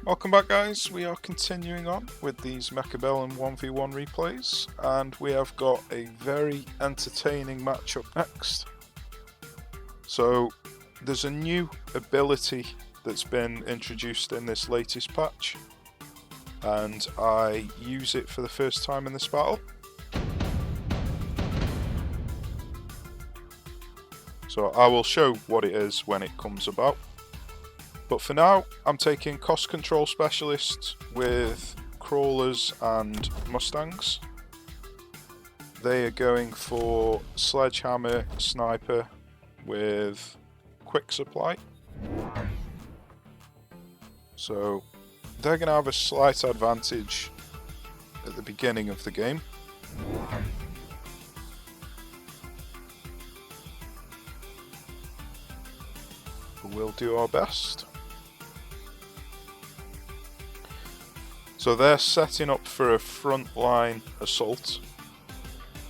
Welcome back, guys. We are continuing on with these Mechabellum 1v1 replays, and we have got a very entertaining matchup next. So there's a new ability that's been introduced in this latest patch, and I use it for the first time in this battle. So I will show what it is when it comes about. But for now, I'm taking cost control specialists with crawlers and mustangs. They are going for sledgehammer sniper with quick supply. So they're going to have a slight advantage at the beginning of the game. But we'll do our best. So they're setting up for a frontline assault,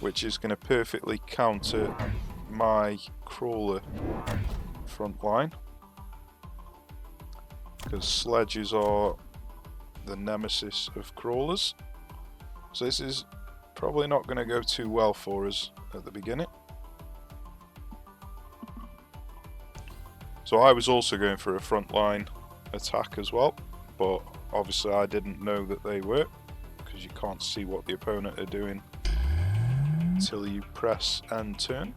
which is going to perfectly counter my crawler frontline, because sledges are the nemesis of crawlers. So this is probably not going to go too well for us at the beginning. So I was also going for a frontline attack as well, but obviously I didn't know that they were, because you can't see what the opponent are doing until you press and turn.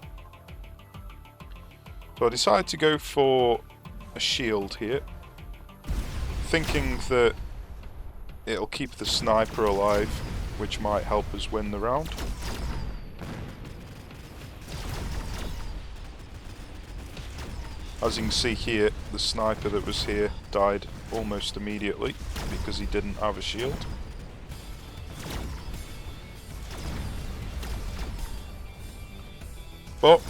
So I decided to go for a shield here, thinking that it'll keep the sniper alive, which might help us win the round. As you can see here, the sniper that was here died almost immediately because he didn't have a shield. But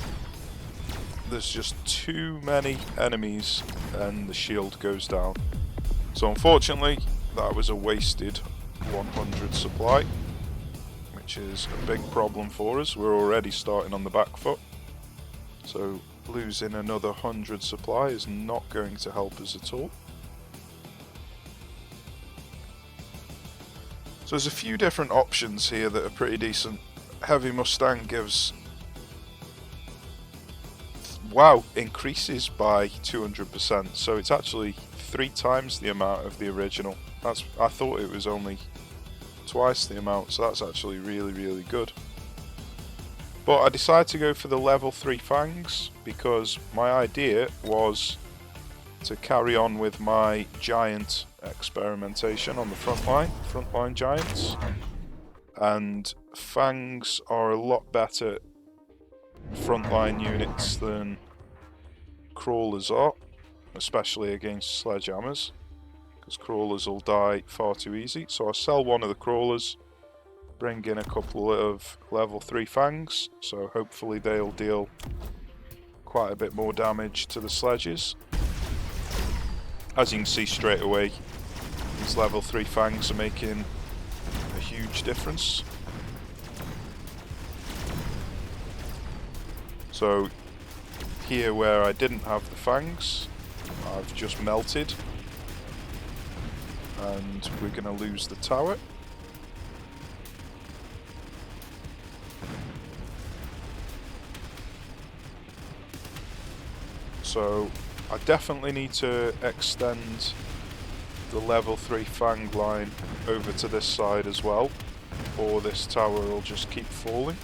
there's just too many enemies and the shield goes down. So unfortunately, that was a wasted 100 supply, which is a big problem for us. We're already starting on the back foot. So losing another 100 supply is not going to help us at all. So there's a few different options here that are pretty decent. Heavy Mustang gives, wow, increases by 200%, so it's actually 3 times the amount of the original. I thought it was only twice the amount, so that's actually really good. But I decided to go for the level 3 fangs because my idea was to carry on with my giant experimentation on the frontline giants. And fangs are a lot better frontline units than crawlers are, especially against sledgehammers, because crawlers will die far too easy. So I sell one of the crawlers, bring in a couple of level 3 fangs, so hopefully they'll deal quite a bit more damage to the sledges. As you can see straight away, these level 3 fangs are making a huge difference. So here where I didn't have the fangs, I've just melted, and we're going to lose the tower. So I definitely need to extend the level 3 fang line over to this side as well, or this tower will just keep falling.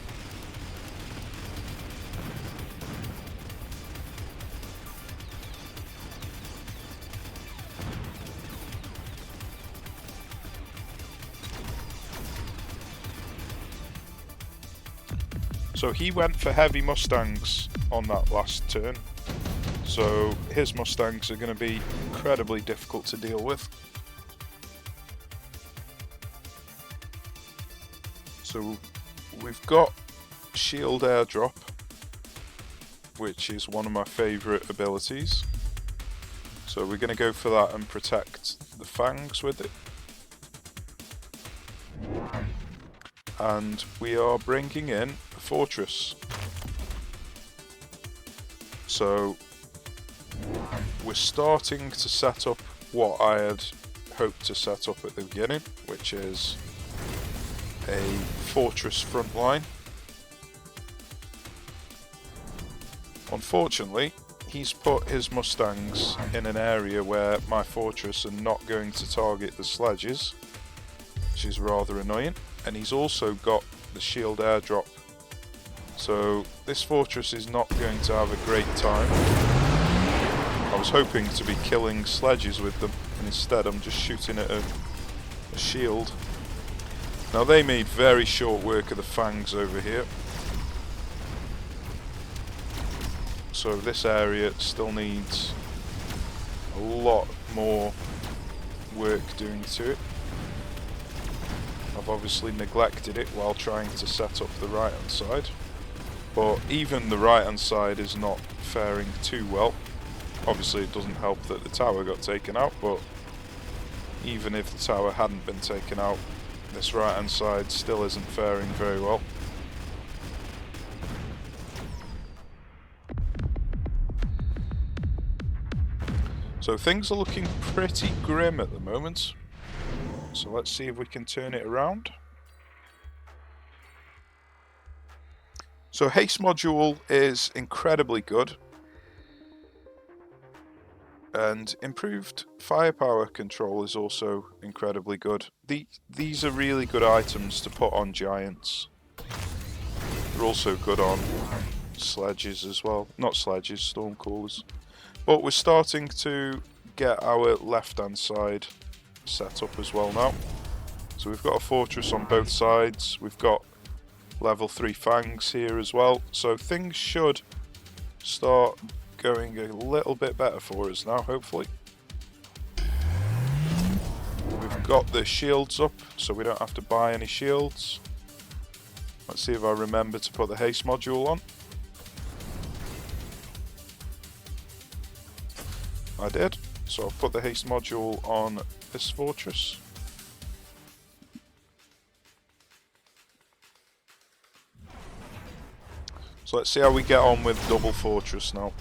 So he went for heavy mustangs on that last turn. So his mustangs are going to be incredibly difficult to deal with. So we've got shield airdrop, which is one of my favourite abilities. So we're going to go for that and protect the fangs with it. And we are bringing in a fortress. So we're starting to set up what I had hoped to set up at the beginning, which is a fortress front line. Unfortunately, he's put his Mustangs in an area where my fortress are not going to target the sledges, which is rather annoying, and he's also got the shield airdrop. So this fortress is not going to have a great time. I was hoping to be killing sledges with them, and instead I'm just shooting at a shield. Now they made very short work of the fangs over here. So this area still needs a lot more work doing to it. I've obviously neglected it while trying to set up the right hand side. But even the right hand side is not faring too well. Obviously it doesn't help that the tower got taken out, but even if the tower hadn't been taken out, this right hand side still isn't faring very well. So things are looking pretty grim at the moment. So let's see if we can turn it around. So haste module is incredibly good. And improved firepower control is also incredibly good. These are really good items to put on giants. They're also good on sledges as well. Not sledges, storm crawlers. But we're starting to get our left hand side set up as well now. So we've got a fortress on both sides. We've got level 3 fangs here as well. So things should start going a little bit better for us now, hopefully. We've got the shields up, so we don't have to buy any shields. Let's see if I remember to put the haste module on. I did, so I'll put the haste module on this fortress. So let's see how we get on with double fortress now.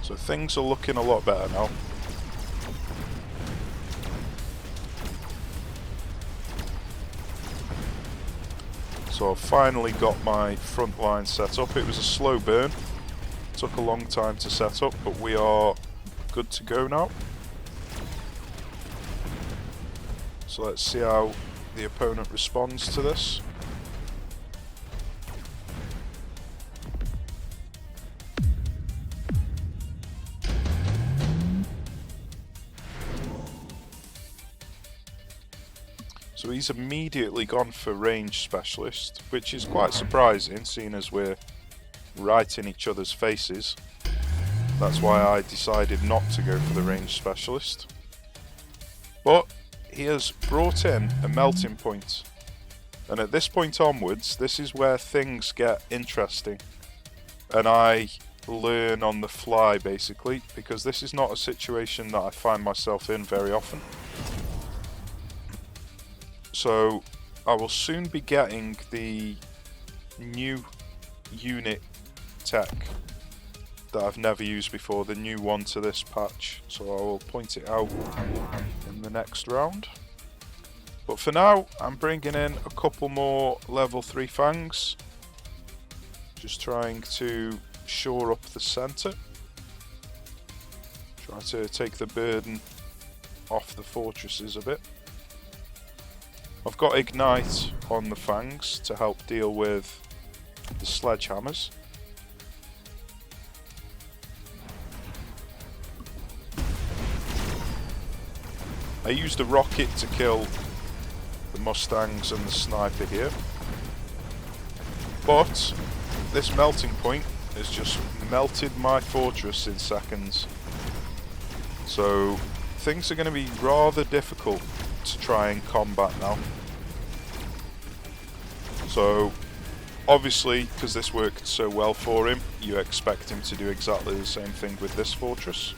So things are looking a lot better now. So I've finally got my front line set up. It was a slow burn. Took a long time to set up, but we are good to go now. So let's see how the opponent responds to this. So he's immediately gone for range specialist, which is quite surprising, seeing as we're right in each other's faces. That's why I decided not to go for the range specialist. But he has brought in a melting point, and at this point onwards, this is where things get interesting, and I learn on the fly basically, because this is not a situation that I find myself in very often. So I will soon be getting the new unit tech that I've never used before, the new one to this patch, so I will point it out in the next round. But for now, I'm bringing in a couple more level 3 fangs, just trying to shore up the centre, try to take the burden off the fortresses a bit. I've got Ignite on the fangs to help deal with the sledgehammers. I used a rocket to kill the Mustangs and the sniper here, but this melting point has just melted my fortress in seconds. So things are going to be rather difficult to try and combat now. So obviously, because this worked so well for him, you expect him to do exactly the same thing with this fortress.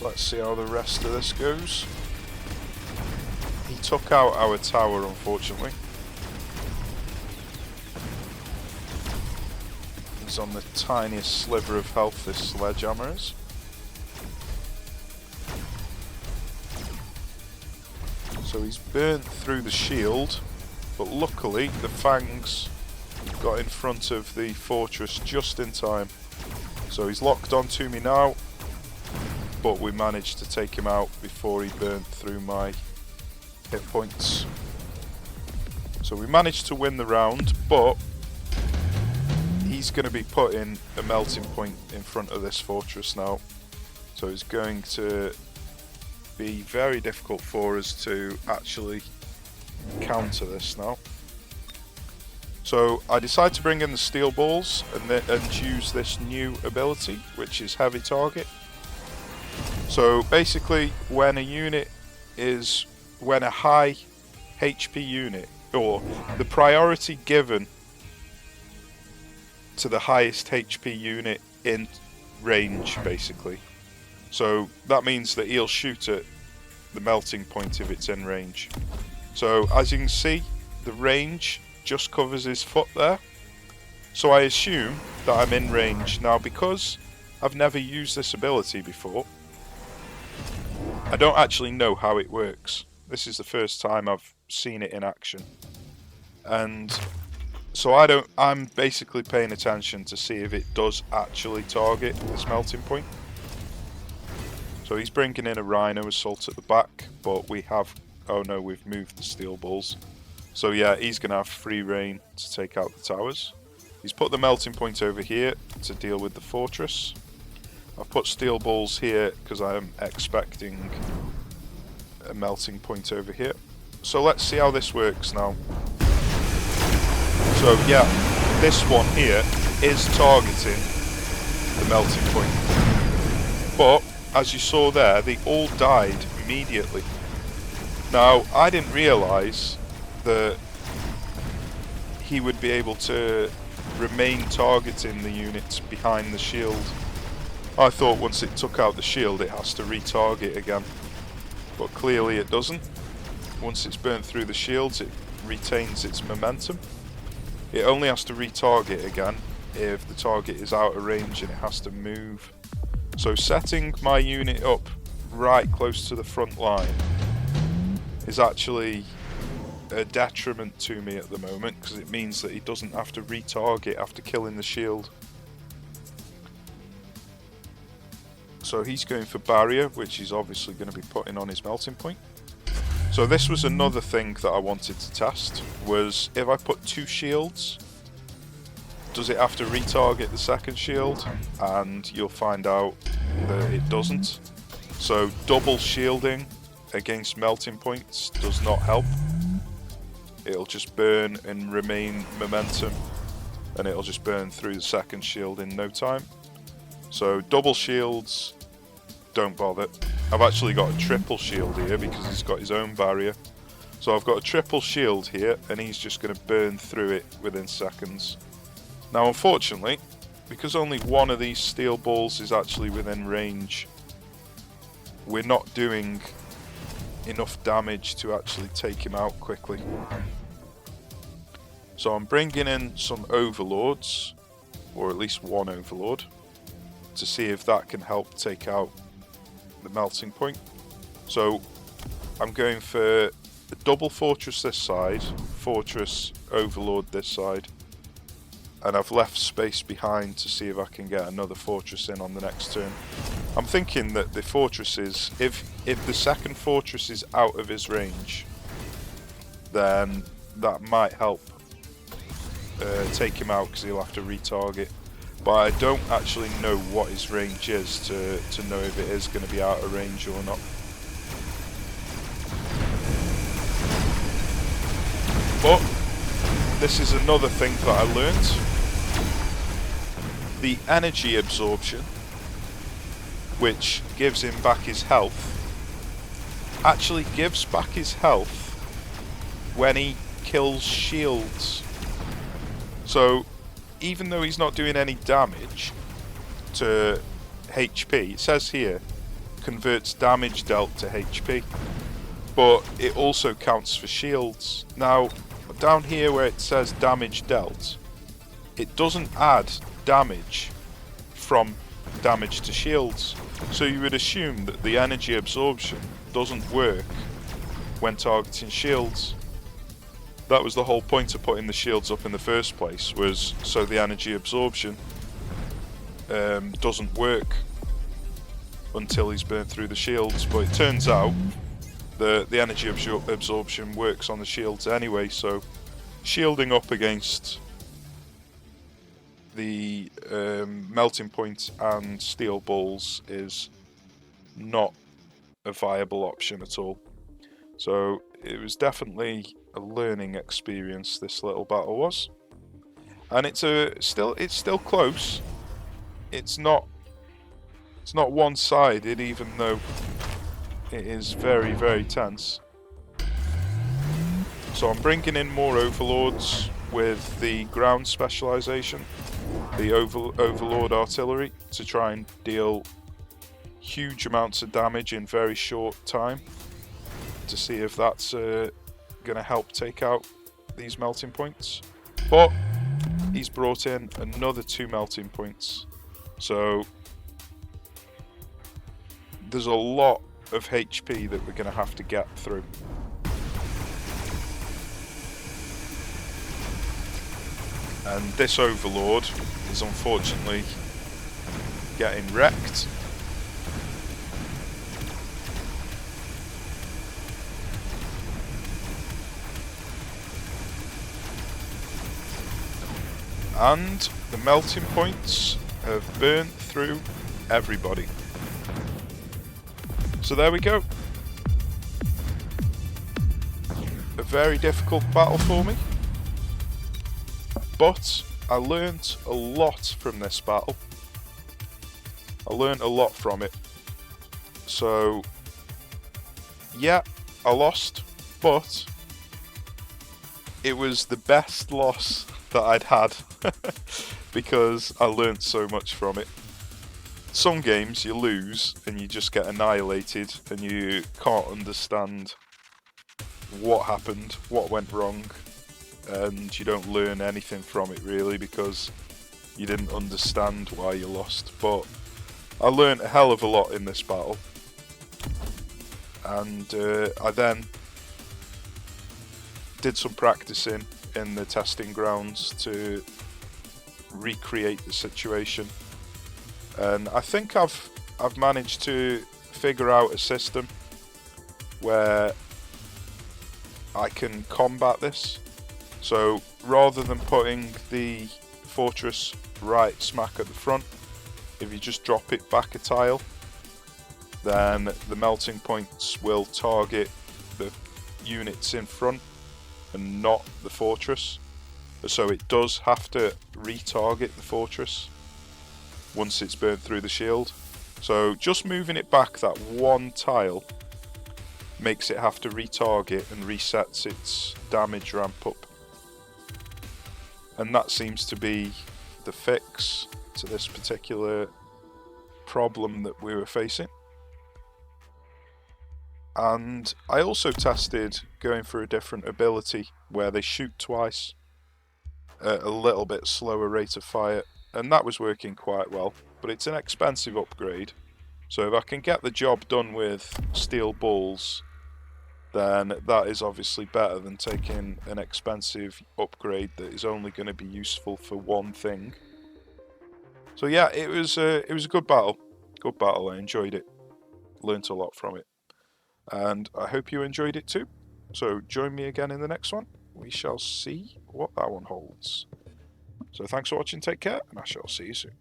So let's see how the rest of this goes. He took out our tower, unfortunately. He's on the tiniest sliver of health, this sledgehammer is. So he's burnt through the shield, but luckily the fangs got in front of the fortress just in time. So he's locked onto me now, but we managed to take him out before he burnt through my hit points. So we managed to win the round, but he's going to be putting a melting point in front of this fortress now. So it's going to be very difficult for us to actually counter this now. So I decided to bring in the steel balls and use this new ability, which is heavy target. So basically, when a high HP unit, or the priority given to the highest HP unit in range, basically. So that means that he'll shoot at the melting point if it's in range. So as you can see, the range just covers his foot there. So I assume that I'm in range. Now, because I've never used this ability before, I don't actually know how it works. This is the first time I've seen it in action. And so I'm basically paying attention to see if it does actually target this melting point. So he's bringing in a Rhino Assault at the back, but we have, oh no, we've moved the steel balls. So yeah, he's going to have free reign to take out the towers. He's put the melting point over here to deal with the fortress. I've put steel balls here because I am expecting a melting point over here. So let's see how this works now. So yeah, this one here is targeting the melting point. But as you saw there, they all died immediately. Now, I didn't realise that he would be able to remain targeting the units behind the shield. I thought once it took out the shield it has to retarget again, but clearly it doesn't. Once it's burnt through the shields it retains its momentum. It only has to retarget again if the target is out of range and it has to move. So setting my unit up right close to the front line is actually a detriment to me at the moment, because it means that he doesn't have to retarget after killing the shield. So he's going for barrier, which he's obviously going to be putting on his melting point. So this was another thing that I wanted to test, was if I put 2 shields, does it have to retarget the second shield? And you'll find out that it doesn't. So double shielding against melting points does not help. It'll just burn and remain momentum, and it'll just burn through the second shield in no time. So double shields, don't bother. I've actually got a triple shield here because he's got his own barrier. So I've got a triple shield here, and he's just going to burn through it within seconds. Now unfortunately, because only one of these steel balls is actually within range, we're not doing enough damage to actually take him out quickly. So I'm bringing in some overlords, or at least one overlord, to see if that can help take out the melting point. So I'm going for a double fortress this side, fortress overlord this side, and I've left space behind to see if I can get another fortress in on the next turn. I'm thinking that the fortresses, if the second fortress is out of his range, then that might help take him out, because he'll have to retarget. But I don't actually know what his range is to know if it is going to be out of range or not. But this is another thing that I learnt. The energy absorption, which gives him back his health, actually gives back his health when he kills shields. So even though he's not doing any damage to HP, it says here converts damage dealt to HP, but it also counts for shields. Now, down here where it says damage dealt, it doesn't add damage from damage to shields. So you would assume that the energy absorption doesn't work when targeting shields. That was the whole point of putting the shields up in the first place, was so the energy absorption doesn't work until he's burned through the shields. But it turns out the energy absorption works on the shields anyway, so shielding up against the melting point and steel balls is not a viable option at all. So it was definitely a learning experience, this little battle was, and it's still close. It's not one-sided, even though it is very, very tense. So I'm bringing in more overlords with the ground specialization, the overlord artillery, to try and deal huge amounts of damage in very short time, to see if that's going to help take out these melting points. But he's brought in another 2 melting points, so there's a lot of HP that we're going to have to get through. And this overlord is unfortunately getting wrecked. And the melting points have burnt through everybody. So there we go. A very difficult battle for me, but I learnt a lot from this battle. I learnt a lot from it. So yeah, I lost, but it was the best loss that I'd had because I learnt so much from it. Some games you lose and you just get annihilated and you can't understand what happened, what went wrong, and you don't learn anything from it really because you didn't understand why you lost. But I learnt a hell of a lot in this battle, and I then did some practicing in the testing grounds to recreate the situation, and I think I've managed to figure out a system where I can combat this. So rather than putting the fortress right smack at the front, if you just drop it back a tile, then the melting points will target the units in front and not the fortress. So it does have to retarget the fortress once it's burned through the shield. So just moving it back that one tile makes it have to retarget and resets its damage ramp up. And that seems to be the fix to this particular problem that we were facing. And I also tested going for a different ability where they shoot twice at a little bit slower rate of fire, and that was working quite well, but it's an expensive upgrade. So if I can get the job done with steel balls, then that is obviously better than taking an expensive upgrade that is only going to be useful for one thing. So yeah, it was a good battle. Good battle. I enjoyed it. Learned a lot from it. And I hope you enjoyed it too. So join me again in the next one. We shall see what that one holds. So thanks for watching, take care, and I shall see you soon.